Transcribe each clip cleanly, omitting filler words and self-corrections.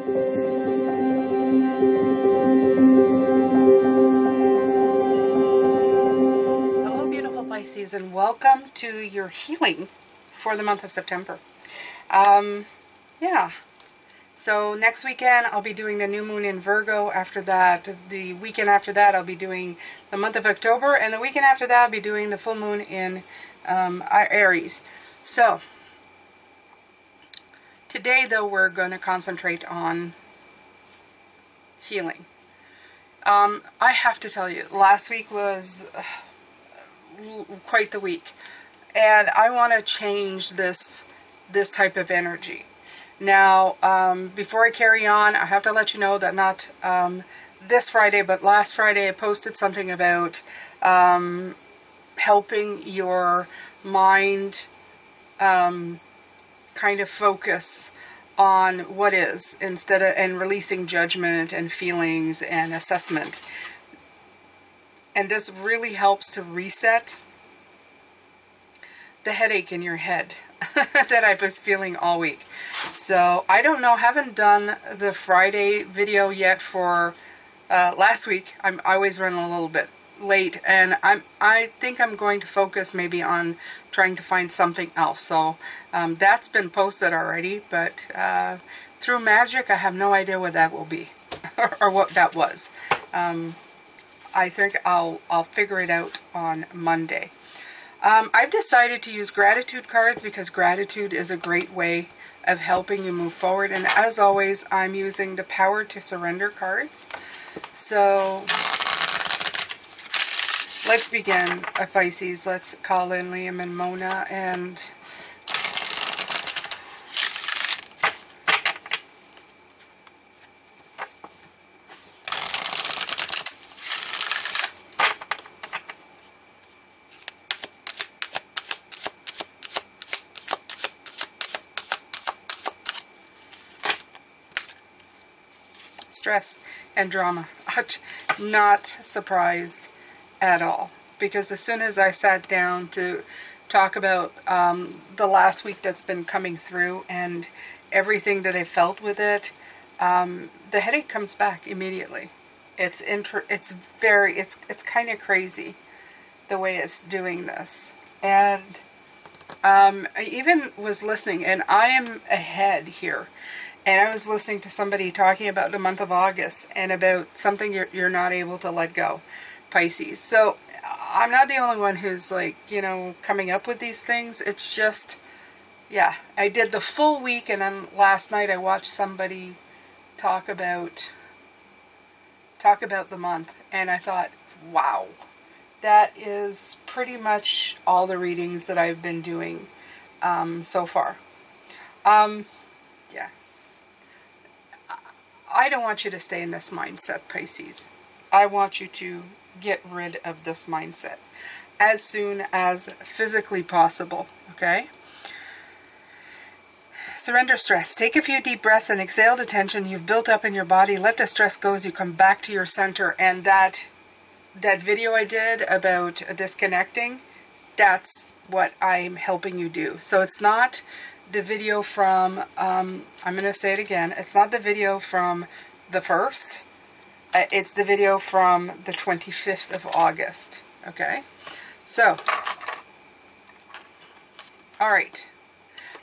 Hello, beautiful Pisces, and welcome to your healing for the month of September. Yeah. So next weekend I'll be doing the new moon in Virgo. After that, the weekend after that, I'll be doing the month of October, and the weekend after that I'll be doing the full moon in Aries. So today, though, we're going to concentrate on healing. I have to tell you, last week was quite the week, and I want to change this type of energy. Now, before I carry on, I have to let you know that not this Friday, but last Friday, I posted something about helping your mind kind of focus on what is, instead of, and releasing judgment and feelings and assessment. And this really helps to reset the headache in your head that I was feeling all week. So I don't know, haven't done the Friday video yet for last week. I always run a little bit late, and I think I'm going to focus maybe on trying to find something else. So that's been posted already, but through magic, I have no idea what that will be or what that was. I think I'll figure it out on Monday. I've decided to use gratitude cards because gratitude is a great way of helping you move forward. And as always, I'm using the Power to Surrender cards. So let's begin, Pisces. Let's call in Liam and Mona and stress and drama. Not surprised at all, because as soon as I sat down to talk about the last week that's been coming through and everything that I felt with it, the headache comes back immediately. It's kind of crazy the way it's doing this. And I even was listening, and I am ahead here. And I was listening to somebody talking about the month of August and about something you're not able to let go, Pisces. So I'm not the only one who's like, you know, coming up with these things. It's just, yeah, I did the full week, and then last night I watched somebody talk about the month, and I thought, wow, that is pretty much all the readings that I've been doing so far. Yeah. I don't want you to stay in this mindset, Pisces. I want you to get rid of this mindset as soon as physically possible, okay? Surrender stress. Take a few deep breaths and exhale the tension you've built up in your body. Let the stress go as you come back to your center. And that video I did about disconnecting, that's what I'm helping you do. So it's not the video from, I'm going to say it again, it's not the video from the 1st, it's the video from the 25th of August, okay? So, alright,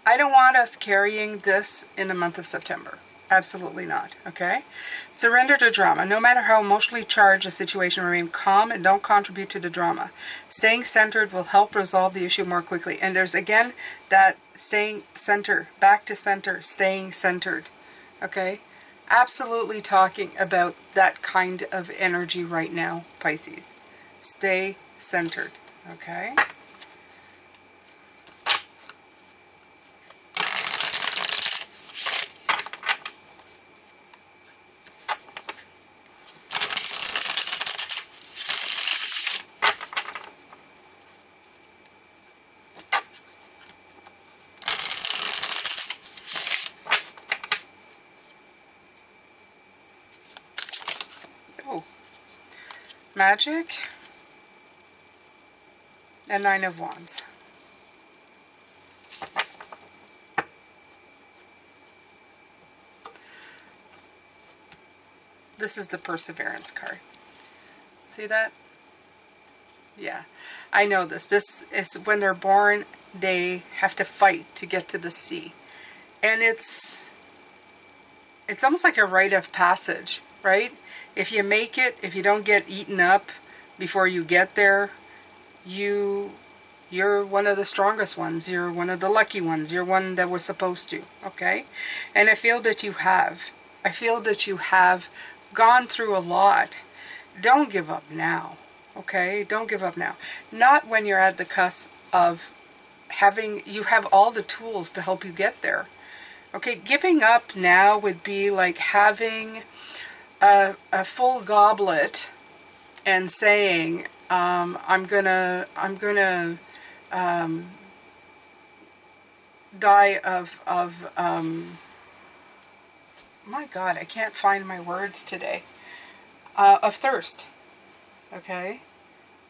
I don't want us carrying this in the month of September. Absolutely not, okay? Surrender to drama. No matter how emotionally charged a situation, remain calm and don't contribute to the drama. Staying centered will help resolve the issue more quickly. And there's, again, that staying centered, back to center, staying centered, okay? Absolutely talking about that kind of energy right now, Pisces. Stay centered, okay? Oh, Magic and 9 of Wands. This is the Perseverance card. See that? Yeah, I know this. This is when they're born, they have to fight to get to the sea. And it's almost like a rite of passage, right? If you make it, if you don't get eaten up before you get there, you're one of the strongest ones. You're one of the lucky ones. You're one that was supposed to, okay? And I feel that you have. I feel that you have gone through a lot. Don't give up now, okay? Don't give up now. Not when you're at the cusp of you have all the tools to help you get there. Okay, giving up now would be like having a full goblet and saying, I'm gonna die of my God, I can't find my words today. Of thirst. Okay,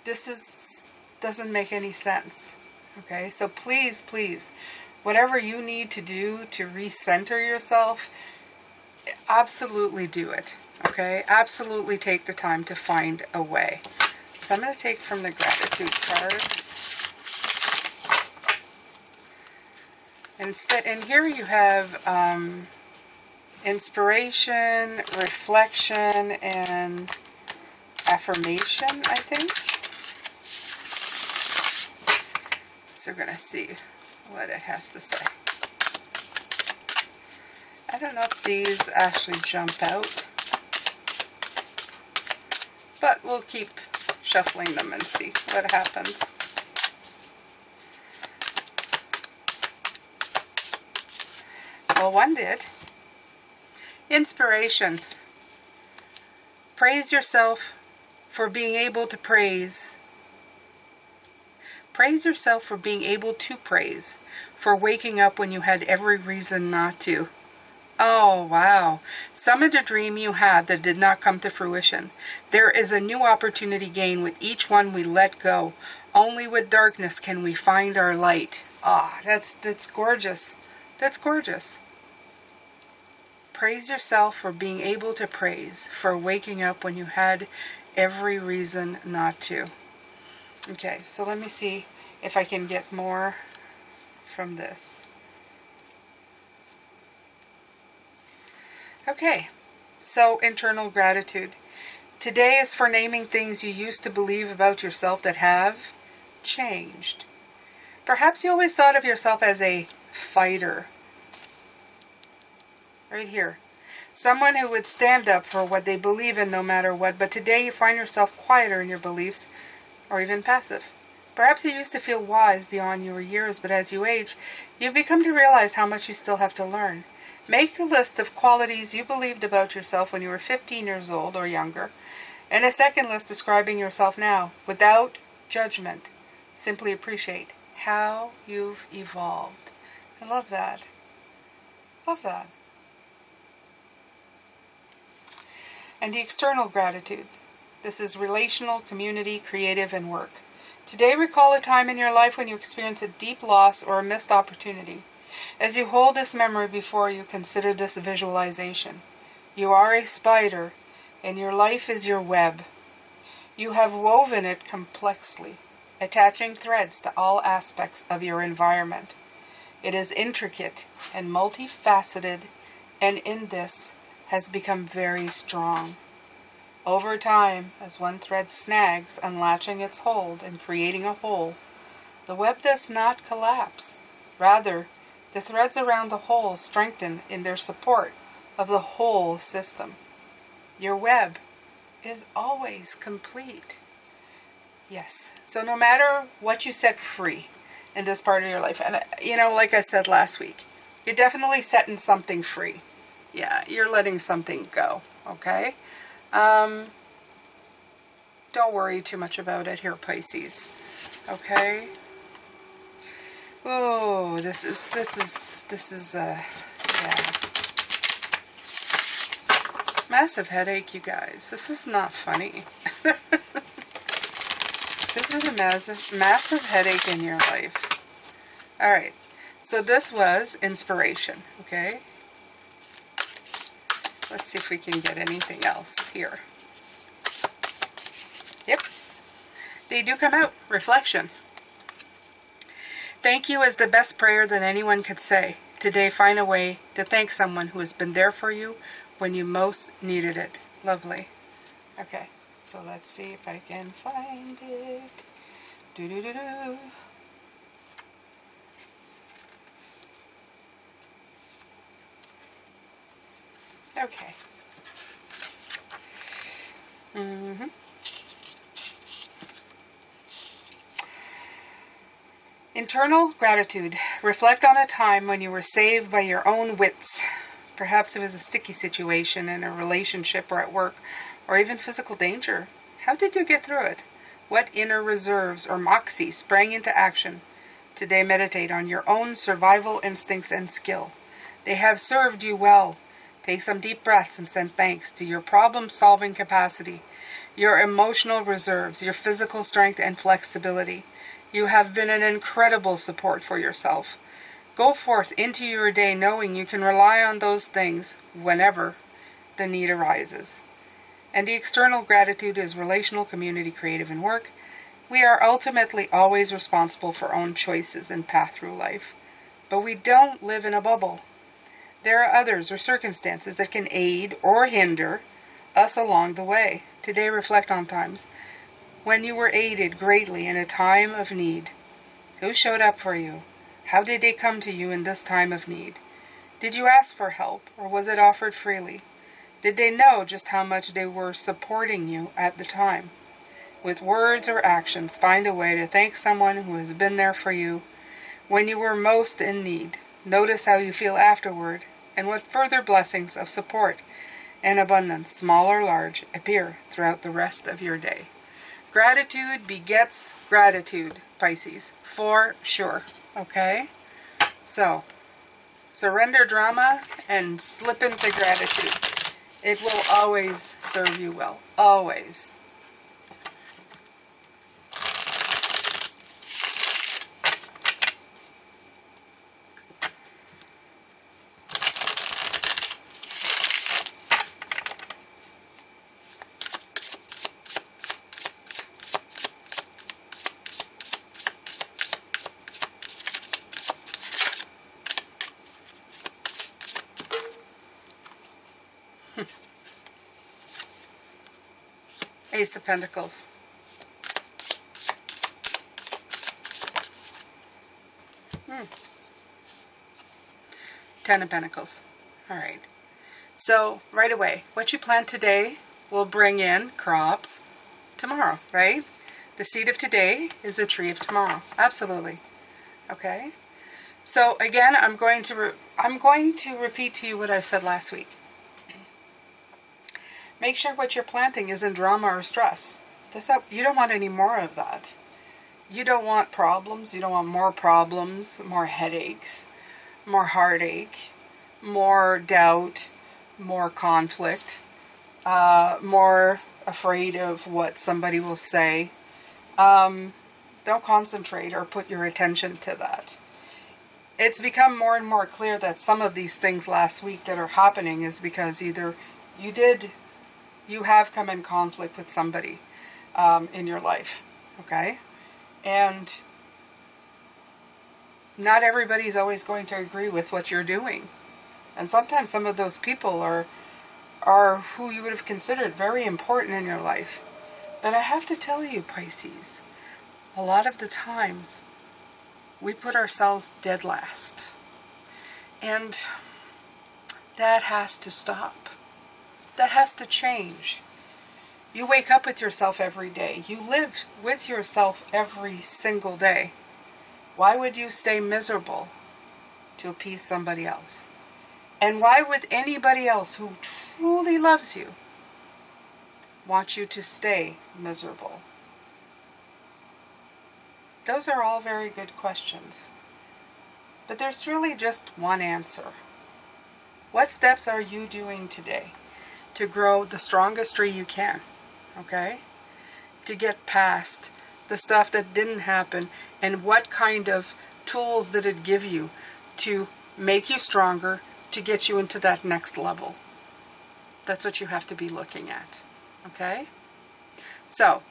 doesn't make any sense. Okay, so please, whatever you need to do to recenter yourself, absolutely do it. Okay, absolutely take the time to find a way. So I'm going to take from the gratitude cards. And here you have inspiration, reflection, and affirmation, I think. So we're going to see what it has to say. I don't know if these actually jump out, but we'll keep shuffling them and see what happens. Well, one did. Inspiration. Praise yourself for being able to praise. Praise yourself for being able to praise, for waking up when you had every reason not to. Oh, wow. Summit a dream you had that did not come to fruition. There is a new opportunity gained with each one we let go. Only with darkness can we find our light. Ah, that's gorgeous. That's gorgeous. Praise yourself for being able to praise, for waking up when you had every reason not to. Okay, so let me see if I can get more from this. Okay, so internal gratitude. Today is for naming things you used to believe about yourself that have changed. Perhaps you always thought of yourself as a fighter. Right here. Someone who would stand up for what they believe in no matter what, but today you find yourself quieter in your beliefs, or even passive. Perhaps you used to feel wise beyond your years, but as you age, you've become to realize how much you still have to learn. Make a list of qualities you believed about yourself when you were 15 years old or younger, and a second list describing yourself now, without judgment. Simply appreciate how you've evolved. I love that. Love that. And the external gratitude. This is relational, community, creative, and work. Today, recall a time in your life when you experienced a deep loss or a missed opportunity. As you hold this memory before you, consider this visualization. You are a spider, and your life is your web. You have woven it complexly, attaching threads to all aspects of your environment. It is intricate and multifaceted, and in this has become very strong. Over time, as one thread snags, unlatching its hold and creating a hole, the web does not collapse. Rather, the threads around the hole strengthen in their support of the whole system. Your web is always complete. Yes, so no matter what you set free in this part of your life, and like I said last week, you're definitely setting something free. Yeah, you're letting something go, okay? Don't worry too much about it here, Pisces. Okay? Oh, this is yeah. Massive headache, you guys. This is not funny. This is a massive headache in your life. Alright, so this was inspiration, okay? Let's see if we can get anything else here. Yep, they do come out. Reflection. Thank you is the best prayer that anyone could say. Today, find a way to thank someone who has been there for you when you most needed it. Lovely. Okay, so let's see if I can find it. Do-do-do-do. Okay. Internal gratitude. Reflect on a time when you were saved by your own wits. Perhaps it was a sticky situation in a relationship or at work, or even physical danger. How did you get through it? What inner reserves or moxie sprang into action? Today, meditate on your own survival instincts and skill. They have served you well. Take some deep breaths and send thanks to your problem-solving capacity, your emotional reserves, your physical strength and flexibility. You have been an incredible support for yourself. Go forth into your day knowing you can rely on those things whenever the need arises. And the external gratitude is relational, community, creative, and work. We are ultimately always responsible for our own choices and path through life. But we don't live in a bubble. There are others or circumstances that can aid or hinder us along the way. Today, reflect on times when you were aided greatly in a time of need. Who showed up for you? How did they come to you in this time of need? Did you ask for help, or was it offered freely? Did they know just how much they were supporting you at the time? With words or actions, find a way to thank someone who has been there for you when you were most in need. Notice how you feel afterward, and what further blessings of support and abundance, small or large, appear throughout the rest of your day. Gratitude begets gratitude, Pisces, for sure. Okay? So, surrender drama and slip into gratitude. It will always serve you well. Always. Ace of Pentacles. Ten of Pentacles. All right. So, right away, what you plant today will bring in crops tomorrow, right? The seed of today is a tree of tomorrow. Absolutely. Okay? So, again, I'm going to repeat to you what I said last week. Make sure what you're planting isn't drama or stress. You don't want any more of that. You don't want problems. You don't want more problems, more headaches, more heartache, more doubt, more conflict, more afraid of what somebody will say. Don't concentrate or put your attention to that. It's become more and more clear that some of these things last week that are happening is because either you have come in conflict with somebody in your life, okay? And not everybody's always going to agree with what you're doing. And sometimes some of those people are who you would have considered very important in your life. But I have to tell you, Pisces, a lot of the times we put ourselves dead last. And that has to stop. That has to change. You wake up with yourself every day. You live with yourself every single day. Why would you stay miserable to appease somebody else? And why would anybody else who truly loves you want you to stay miserable? Those are all very good questions. But there's really just one answer. What steps are you doing today to grow the strongest tree you can? Okay? To get past the stuff that didn't happen, and what kind of tools did it give you to make you stronger, to get you into that next level? That's what you have to be looking at. Okay? So,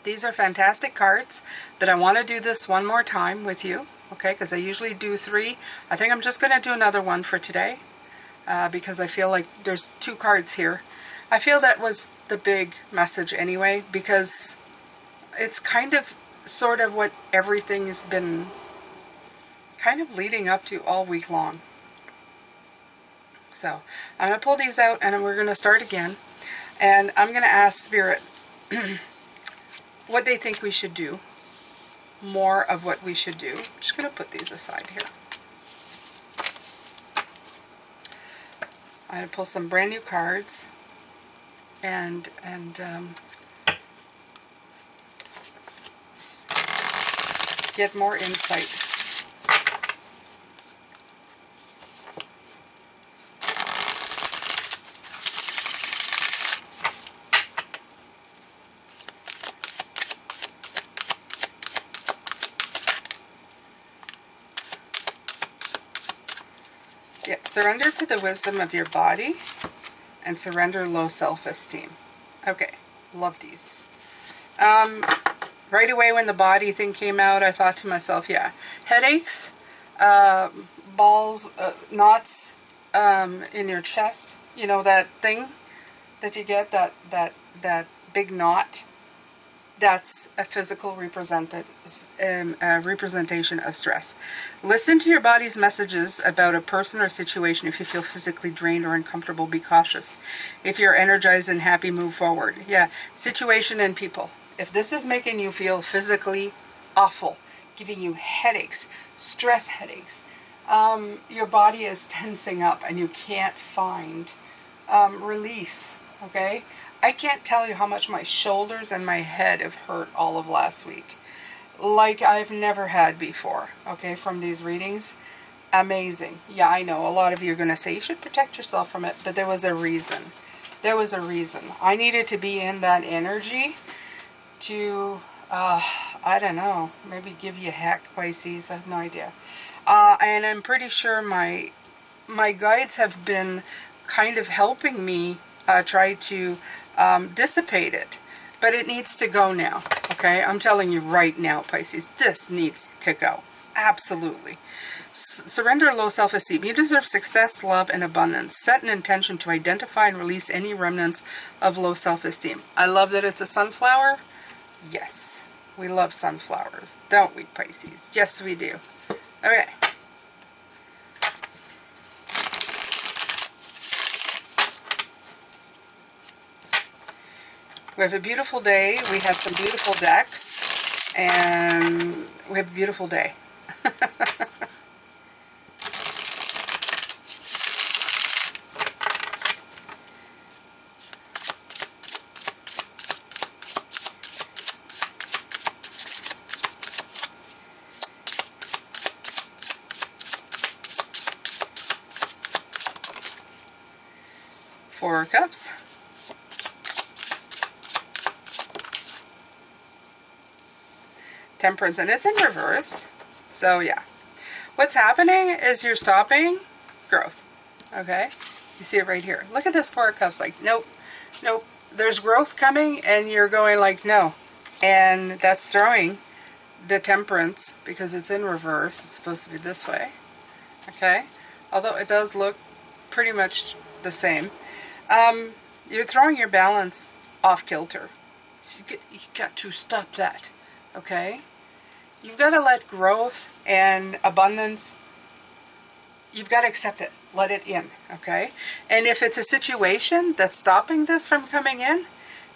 these are fantastic cards, but I want to do this one more time with you. Okay? Because I usually do 3. I think I'm just going to do another one for today. Because I feel like there's 2 cards here. I feel that was the big message anyway, because it's kind of sort of what everything has been kind of leading up to all week long. So I'm going to pull these out and we're going to start again. And I'm going to ask Spirit what they think we should do. More of what we should do. I'm just going to put these aside here. I'm going to pull some brand new cards and get more insight. Yeah, surrender to the wisdom of your body and surrender low self-esteem. Okay, love these. Right away when the body thing came out, I thought to myself, yeah, headaches, balls, knots in your chest, you know, that thing that you get, that big knot. That's a physical representation of stress. Listen to your body's messages about a person or situation. If you feel physically drained or uncomfortable, be cautious. If you're energized and happy, move forward. Yeah, situation and people. If this is making you feel physically awful, giving you headaches, stress headaches, your body is tensing up and you can't find release, okay? I can't tell you how much my shoulders and my head have hurt all of last week. Like I've never had before, okay, from these readings. Amazing. Yeah, I know. A lot of you are going to say you should protect yourself from it, but there was a reason. There was a reason. I needed to be in that energy to, I don't know, maybe give you a heck, Pisces. I have no idea. And I'm pretty sure my guides have been kind of helping me try to dissipate it, but it needs to go now. Okay, I'm telling you right now, Pisces, this needs to go. Absolutely. Surrender low self-esteem. You deserve success, love, and abundance. Set an intention to identify and release any remnants of low self-esteem. I love that it's a sunflower. Yes, we love sunflowers, don't we, Pisces? Yes, we do. Okay. We have a beautiful day. We have some beautiful decks. And we have a beautiful day. Four of Cups. Temperance, and it's in reverse. So yeah, what's happening is you're stopping growth. Okay, you see it right here. Look at this Four of Cups. Like, nope, nope. There's growth coming, and you're going like, no. And that's throwing the Temperance, because it's in reverse. It's supposed to be this way. Okay, although it does look pretty much the same. You're throwing your balance off kilter. So you got to stop that. Okay. You've got to let growth and abundance, you've got to accept it. Let it in, okay? And if it's a situation that's stopping this from coming in,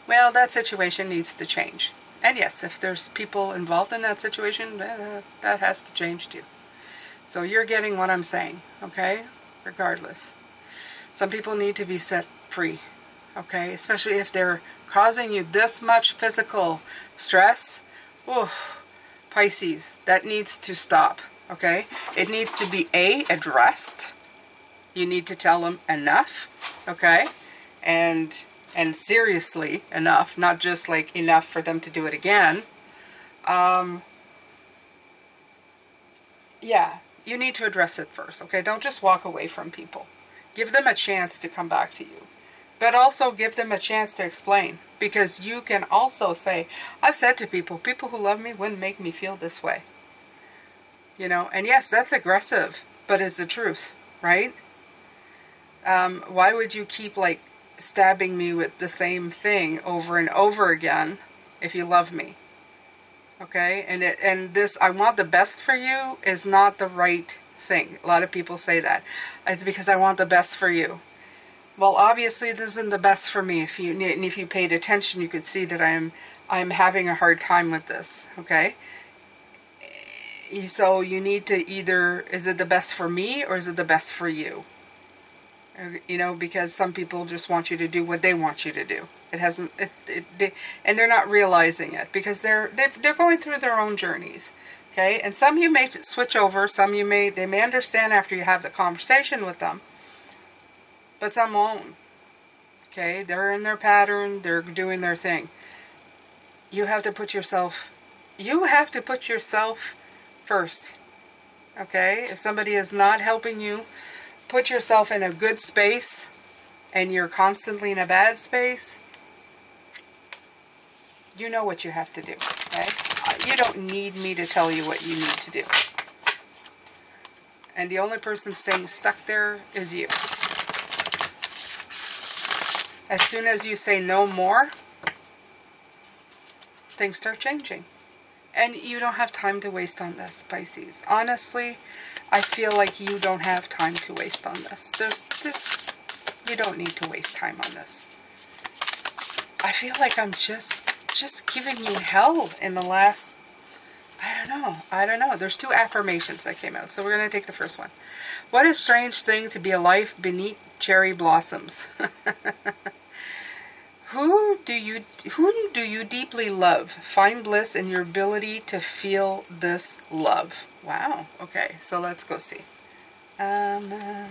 well, that situation needs to change. And yes, if there's people involved in that situation, that has to change too. So you're getting what I'm saying, okay? Regardless. Some people need to be set free, okay? Especially if they're causing you this much physical stress. Oof. Pisces, that needs to stop, okay? It needs to be addressed. You need to tell them enough, okay? And seriously enough, not just like enough for them to do it again. Yeah, you need to address it first, okay? Don't just walk away from people. Give them a chance to come back to you. But also give them a chance to explain. Because you can also say, I've said to people who love me wouldn't make me feel this way. You know, and yes, that's aggressive, but it's the truth, right? Why would you keep like stabbing me with the same thing over and over again if you love me? Okay, and this I want the best for you is not the right thing. A lot of people say that. It's because I want the best for you. Well, obviously this isn't the best for me. If you paid attention, you could see that I'm having a hard time with this. Okay, so you need to either, is it the best for me or is it the best for you? You know, because some people just want you to do what they want you to do. It hasn't, and they're not realizing it because they're going through their own journeys. Okay, and some you may switch over, some they may understand after you have the conversation with them, but some won't. Okay, they're in their pattern, they're doing their thing. You have to put yourself first. Okay, if somebody is not helping you put yourself in a good space and you're constantly in a bad space, you know what you have to do, okay? You don't need me to tell you what you need to do. And the only person staying stuck there is you. As soon as you say no more, things start changing. And you don't have time to waste on this, Pisces. Honestly, I feel like you don't have time to waste on this. You don't need to waste time on this. I feel like I'm just giving you hell in the last, I don't know. There's 2 affirmations that came out. So we're going to take the first one. What a strange thing to be a life beneath cherry blossoms. Who do you deeply love? Find bliss in your ability to feel this love. Wow. Okay, so let's go see. Okay,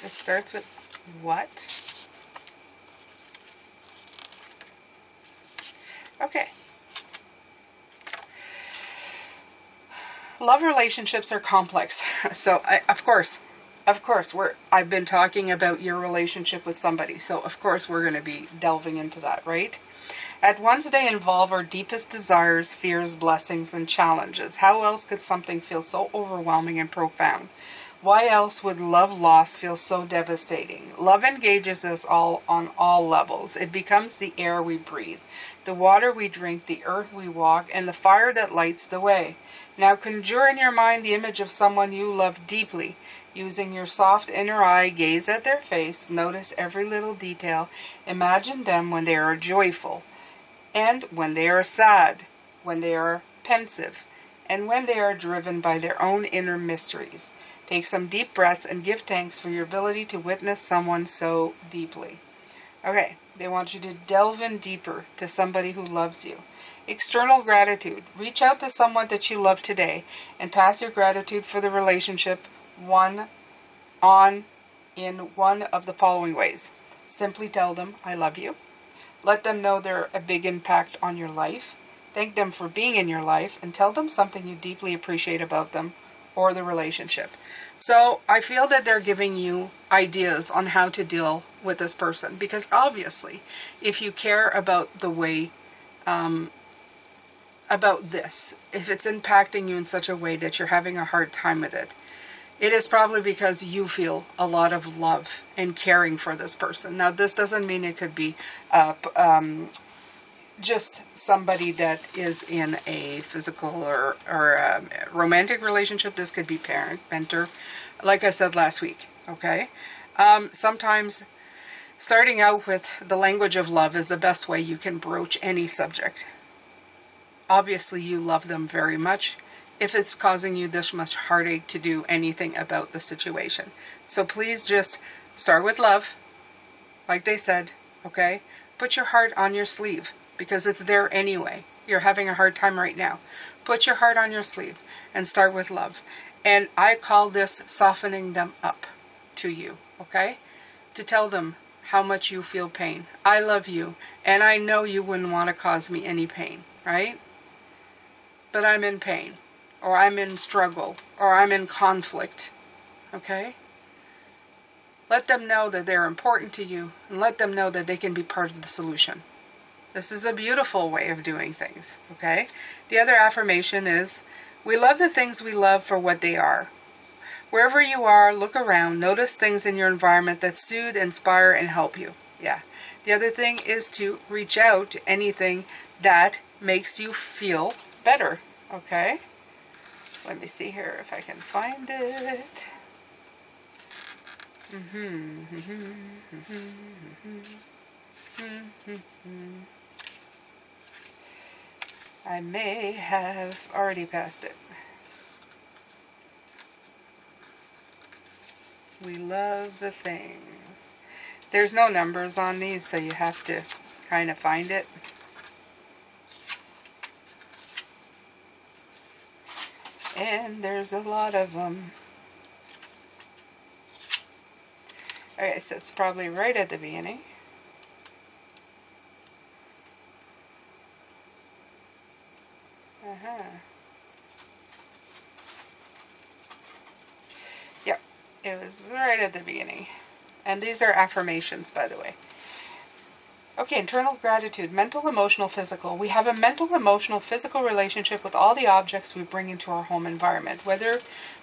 it starts with what? Okay. Love relationships are complex. So, of course, I've been talking about your relationship with somebody. So, of course, we're going to be delving into that, right? At once they involve our deepest desires, fears, blessings, and challenges. How else could something feel so overwhelming and profound? Why else would love loss feel so devastating? Love engages us all on all levels. It becomes the air we breathe, the water we drink, the earth we walk, and the fire that lights the way. Now conjure in your mind the image of someone you love deeply. Using your soft inner eye, gaze at their face, notice every little detail. Imagine them when they are joyful, and when they are sad, when they are pensive, and when they are driven by their own inner mysteries. Take some deep breaths and give thanks for your ability to witness someone so deeply. Okay, they want you to delve in deeper to somebody who loves you. External gratitude. Reach out to someone that you love today and pass your gratitude for the relationship in one of the following ways. Simply tell them, I love you. Let them know they're a big impact on your life. Thank them for being in your life and tell them something you deeply appreciate about them or the relationship. So I feel that they're giving you ideas on how to deal with this person, because obviously if you care about the way about this, if it's impacting you in such a way that you're having a hard time with it, it is probably because you feel a lot of love and caring for this person. Now, this doesn't mean it could be just somebody that is in a physical or a romantic relationship. This could be parent, mentor, like I said last week, okay? Sometimes starting out with the language of love is the best way you can broach any subject. Obviously, you love them very much if it's causing you this much heartache to do anything about the situation. So please just start with love, like they said, okay? Put your heart on your sleeve, because it's there anyway. You're having a hard time right now. Put your heart on your sleeve and start with love. And I call this softening them up to you, okay? To tell them how much you feel pain. I love you, and I know you wouldn't want to cause me any pain, right? But I'm in pain. or I'm in struggle, or I'm in conflict, okay? Let them know that they're important to you, and let them know that they can be part of the solution. This is a beautiful way of doing things, okay? The other affirmation is, we love the things we love for what they are. Wherever you are, look around, notice things in your environment that soothe, inspire, and help you. Yeah. The other thing is to reach out to anything that makes you feel better, okay? Let me see here if I can find it. I may have already passed it. We love the things. There's no numbers on these, so you have to kind of find it. And there's a lot of them. Okay, so it's probably right at the beginning. Yep, it was right at the beginning. And these are affirmations, by the way. Okay, internal gratitude, mental, emotional, physical. We have a mental, emotional, physical relationship with all the objects we bring into our home environment, whether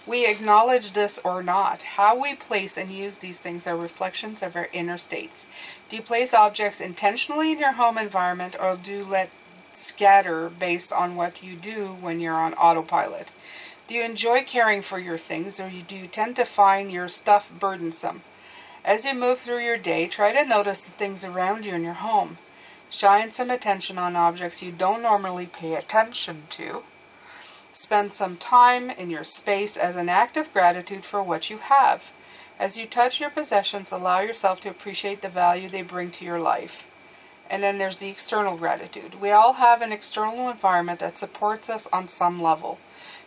we acknowledge this or not. How we place and use these things are reflections of our inner states. Do you place objects intentionally in your home environment, or do you let scatter based on what you do when you're on autopilot? Do you enjoy caring for your things, or do you tend to find your stuff burdensome? As you move through your day, try to notice the things around you in your home. Shine some attention on objects you don't normally pay attention to. Spend some time in your space as an act of gratitude for what you have. As you touch your possessions, allow yourself to appreciate the value they bring to your life. And then there's the external gratitude. We all have an external environment that supports us on some level.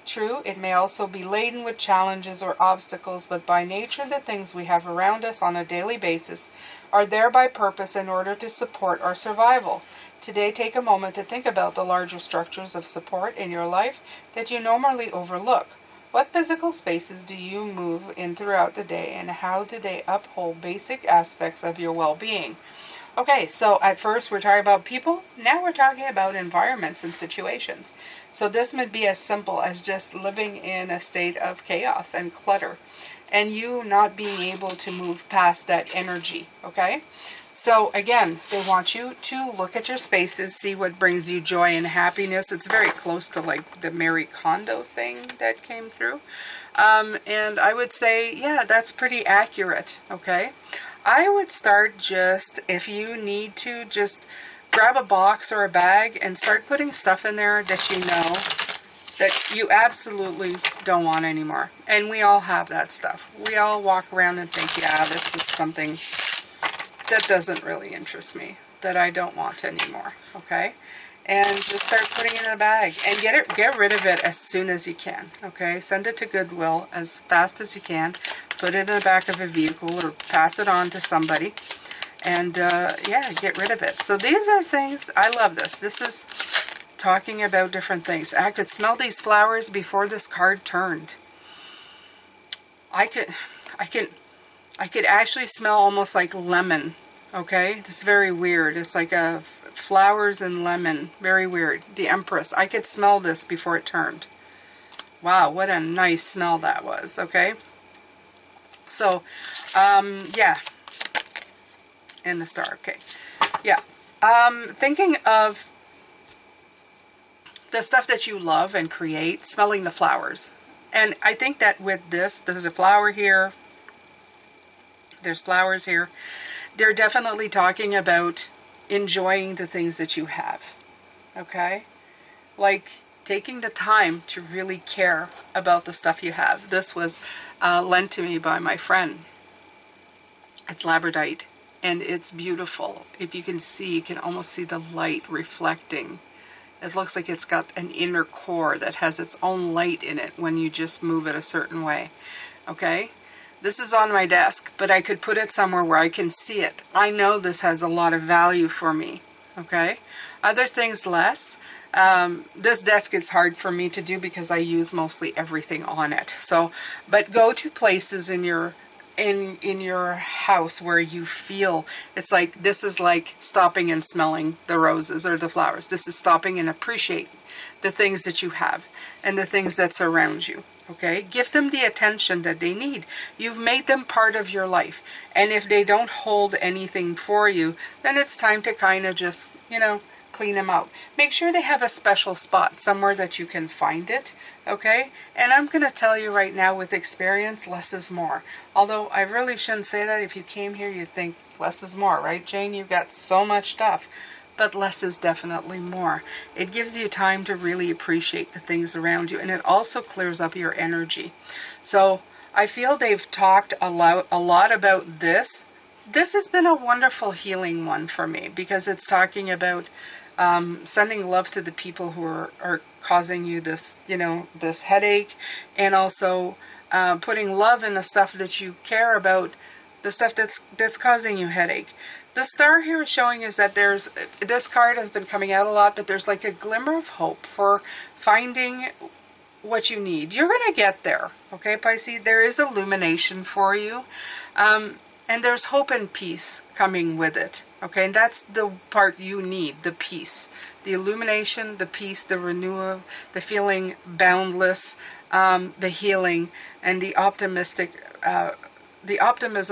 True, it may also be laden with challenges or obstacles, but by nature the things we have around us on a daily basis are there by purpose in order to support our survival. Today, take a moment to think about the larger structures of support in your life that you normally overlook. What physical spaces do you move in throughout the day, and how do they uphold basic aspects of your well-being? Okay, so at first we're talking about people, now we're talking about environments and situations. So this would be as simple as just living in a state of chaos and clutter, and you not being able to move past that energy, okay? So again, they want you to look at your spaces, see what brings you joy and happiness. It's very close to like the Marie Kondo thing that came through. And I would say, yeah, that's pretty accurate, okay? I would start just, if you need to, just grab a box or a bag and start putting stuff in there that you know that you absolutely don't want anymore. And we all have that stuff. We all walk around and think, yeah, this is something that doesn't really interest me, that I don't want anymore, okay? And just start putting it in a bag and get rid of it as soon as you can, okay? Send it to Goodwill as fast as you can. Put it in the back of a vehicle or pass it on to somebody. And, yeah, get rid of it. So these are things, I love this. This is talking about different things. I could smell these flowers before this card turned. I could actually smell almost like lemon, okay? It's very weird. It's like a flowers and lemon. Very weird. The Empress. I could smell this before it turned. Wow, what a nice smell that was, okay? So, yeah. And the star, okay. Yeah. Thinking of the stuff that you love and create, smelling the flowers. And I think that with this, there's a flower here. There's flowers here. They're definitely talking about enjoying the things that you have. Okay? Like taking the time to really care about the stuff you have. This was lent to me by my friend. It's labradorite, and it's beautiful. If you can see, you can almost see the light reflecting. It looks like it's got an inner core that has its own light in it when you just move it a certain way. Okay? This is on my desk, but I could put it somewhere where I can see it. I know this has a lot of value for me. Okay? Other things less. This desk is hard for me to do because I use mostly everything on it. So, but go to places in your house where you feel it's like, this is like stopping and smelling the roses or the flowers. This is stopping and appreciate the things that you have and the things that surround you. Okay, give them the attention that they need. You've made them part of your life, and if they don't hold anything for you, then it's time to kind of just, you know, clean them out. Make sure they have a special spot somewhere that you can find it. Okay, and I'm going to tell you right now, with experience, less is more. Although I really shouldn't say that. If you came here, you'd think less is more, right, Jane? You've got so much stuff. But less is definitely more. It gives you time to really appreciate the things around you, and it also clears up your energy. So I feel they've talked a lot about this. This has been a wonderful healing one for me, because it's talking about sending love to the people who are causing you this, you know, this headache, and also putting love in the stuff that you care about, the stuff that's causing you headache. The star here is showing is that there's, this card has been coming out a lot, but there's like a glimmer of hope for finding what you need. You're going to get there, okay, Pisces? There is illumination for you, and there's hope and peace coming with it, okay? And that's the part you need, the peace. The illumination, the peace, the renewal, the feeling boundless, the healing, and the optimism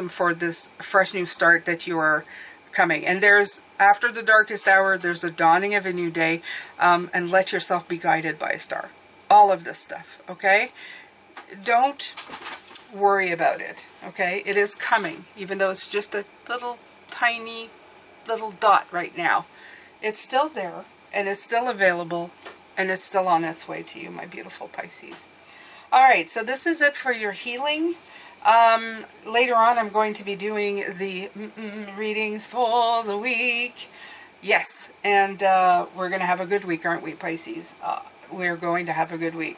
for this fresh new start that you are coming. And there's, after the darkest hour, there's a dawning of a new day, and let yourself be guided by a star. All of this stuff, okay? Don't worry about it, okay? It is coming, even though it's just a little tiny little dot right now. It's still there, and it's still available, and it's still on its way to you, my beautiful Pisces. All right, so this is it for your healing. Later on, I'm going to be doing the readings for the week. Yes, and we're going to have a good week, aren't we, Pisces? We're going to have a good week.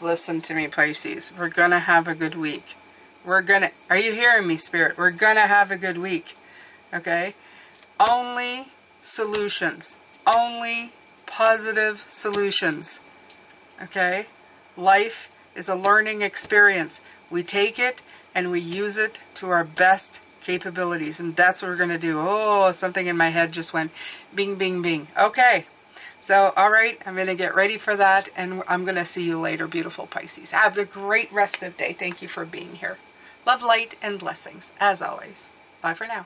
Listen to me, Pisces. We're going to have a good week. Are you hearing me, Spirit? We're going to have a good week. Okay? Only solutions. Only positive solutions. Okay? Life is a learning experience. We take it and we use it to our best capabilities. And that's what we're going to do. Oh, something in my head just went bing, bing, bing. Okay. So, all right, I'm going to get ready for that, and I'm going to see you later, beautiful Pisces. Have a great rest of the day. Thank you for being here. Love, light, and blessings, as always. Bye for now.